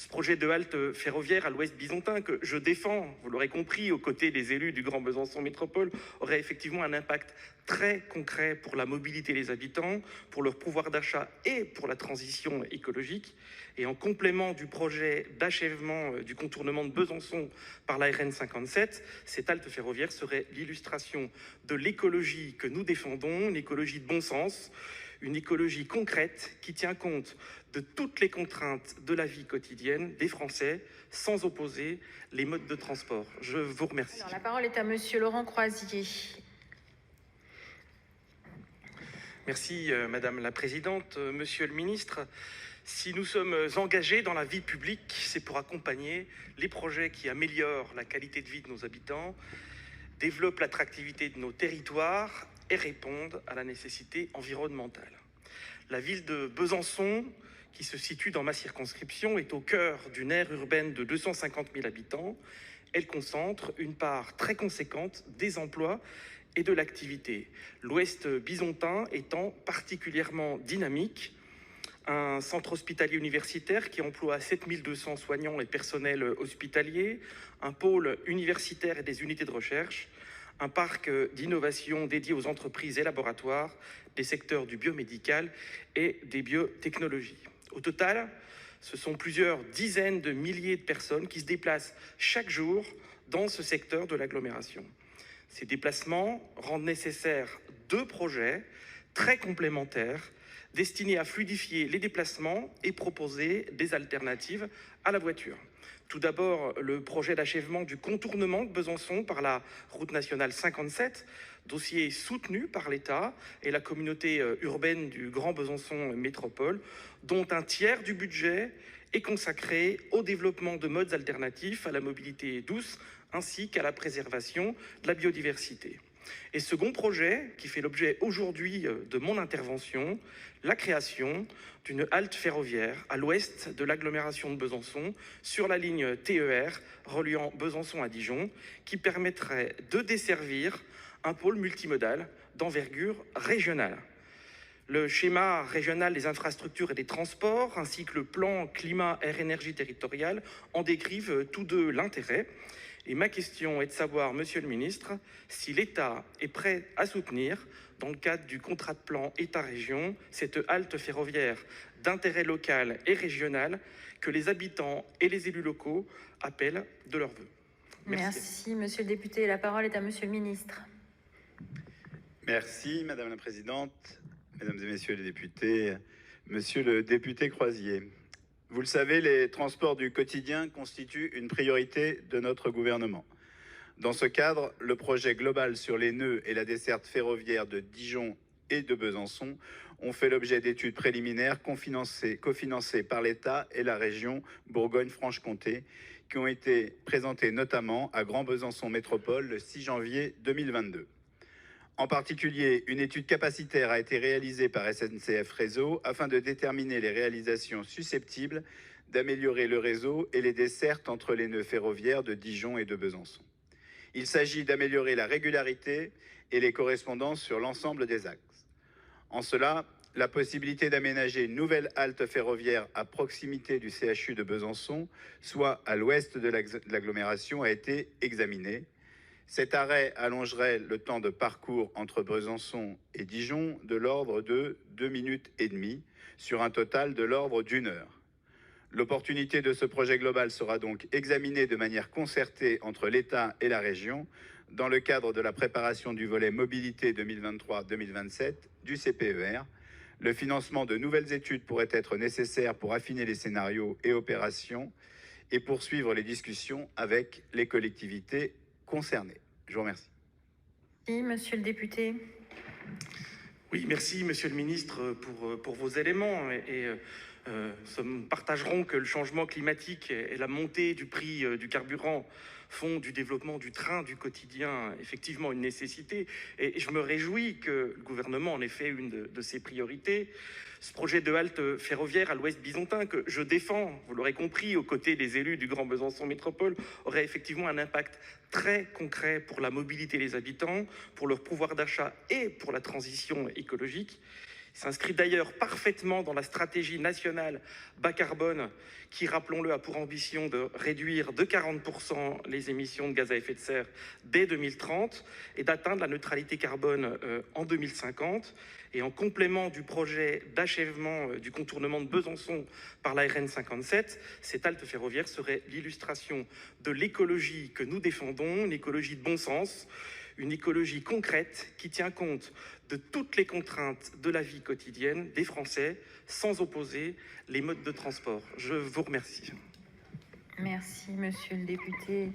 Ce projet de halte ferroviaire à l'ouest byzantin que je défends, vous l'aurez compris, aux côtés des élus du Grand Besançon Métropole, aurait effectivement un impact très concret pour la mobilité des habitants, pour leur pouvoir d'achat et pour la transition écologique. Et en complément du projet d'achèvement du contournement de Besançon par la RN 57, cette halte ferroviaire serait l'illustration de l'écologie que nous défendons, une écologie de bon sens, une écologie concrète qui tient compte de toutes les contraintes de la vie quotidienne des Français, sans opposer les modes de transport. Je vous remercie. Alors, la parole est à Monsieur Laurent Croisier. Merci Madame la Présidente. Monsieur le Ministre, si nous sommes engagés dans la vie publique, c'est pour accompagner les projets qui améliorent la qualité de vie de nos habitants, développent l'attractivité de nos territoires et répondent à la nécessité environnementale. La ville de Besançon, qui se situe dans ma circonscription, est au cœur d'une aire urbaine de 250 000 habitants. Elle concentre une part très conséquente des emplois et de l'activité. L'Ouest byzantin étant particulièrement dynamique, un centre hospitalier universitaire qui emploie 7200 soignants et personnels hospitaliers, un pôle universitaire et des unités de recherche, un parc d'innovation dédié aux entreprises et laboratoires des secteurs du biomédical et des biotechnologies. Au total, ce sont plusieurs dizaines de milliers de personnes qui se déplacent chaque jour dans ce secteur de l'agglomération. Ces déplacements rendent nécessaires deux projets très complémentaires destinés à fluidifier les déplacements et proposer des alternatives à la voiture. Tout d'abord, le projet d'achèvement du contournement de Besançon par la route nationale 57, dossier soutenu par l'État et la communauté urbaine du Grand Besançon Métropole, dont un tiers du budget est consacré au développement de modes alternatifs à la mobilité douce ainsi qu'à la préservation de la biodiversité. Et second projet, qui fait l'objet aujourd'hui de mon intervention, la création d'une halte ferroviaire à l'ouest de l'agglomération de Besançon sur la ligne TER reliant Besançon à Dijon, qui permettrait de desservir un pôle multimodal d'envergure régionale. Le schéma régional des infrastructures et des transports, ainsi que le plan climat-air-énergie territorial en décrivent tous deux l'intérêt. Et ma question est de savoir, Monsieur le Ministre, si l'État est prêt à soutenir, dans le cadre du contrat de plan État-région, cette halte ferroviaire d'intérêt local et régional que les habitants et les élus locaux appellent de leurs vœux. Merci, Monsieur le député. La parole est à Monsieur le Ministre. Merci, Madame la Présidente, Mesdames et Messieurs les députés, Monsieur le député Croisier. Vous le savez, les transports du quotidien constituent une priorité de notre gouvernement. Dans ce cadre, le projet global sur les nœuds et la desserte ferroviaire de Dijon et de Besançon ont fait l'objet d'études préliminaires cofinancées par l'État et la région Bourgogne-Franche-Comté, qui ont été présentées notamment à Grand Besançon Métropole le 6 janvier 2022. En particulier, une étude capacitaire a été réalisée par SNCF Réseau afin de déterminer les réalisations susceptibles d'améliorer le réseau et les dessertes entre les nœuds ferroviaires de Dijon et de Besançon. Il s'agit d'améliorer la régularité et les correspondances sur l'ensemble des axes. En cela, la possibilité d'aménager une nouvelle halte ferroviaire à proximité du CHU de Besançon, soit à l'ouest de l'agglomération, a été examinée. Cet arrêt allongerait le temps de parcours entre Besançon et Dijon de l'ordre de 2 minutes et demie, sur un total de l'ordre d'1 heure. L'opportunité de ce projet global sera donc examinée de manière concertée entre l'État et la région dans le cadre de la préparation du volet mobilité 2023-2027 du CPER. Le financement de nouvelles études pourrait être nécessaire pour affiner les scénarios et opérations et poursuivre les discussions avec les collectivités concernés. Je vous remercie. Merci, Monsieur le député. Oui, merci, Monsieur le Ministre, pour vos éléments. Nous partagerons que le changement climatique et la montée du prix du carburant font du développement du train du quotidien effectivement une nécessité. Et je me réjouis que le gouvernement en ait fait une de ses priorités. Ce projet de halte ferroviaire à l'ouest byzantin que je défends, vous l'aurez compris, aux côtés des élus du Grand Besançon Métropole, aurait effectivement un impact très concret pour la mobilité des habitants, pour leur pouvoir d'achat et pour la transition écologique. Il s'inscrit d'ailleurs parfaitement dans la stratégie nationale bas carbone qui, rappelons-le, a pour ambition de réduire de 40% les émissions de gaz à effet de serre dès 2030 et d'atteindre la neutralité carbone en 2050. Et en complément du projet d'achèvement du contournement de Besançon par la RN 57, cette halte ferroviaire serait l'illustration de l'écologie que nous défendons, une écologie de bon sens, une écologie concrète qui tient compte de toutes les contraintes de la vie quotidienne des Français sans opposer les modes de transport. Je vous remercie. Merci, monsieur le député.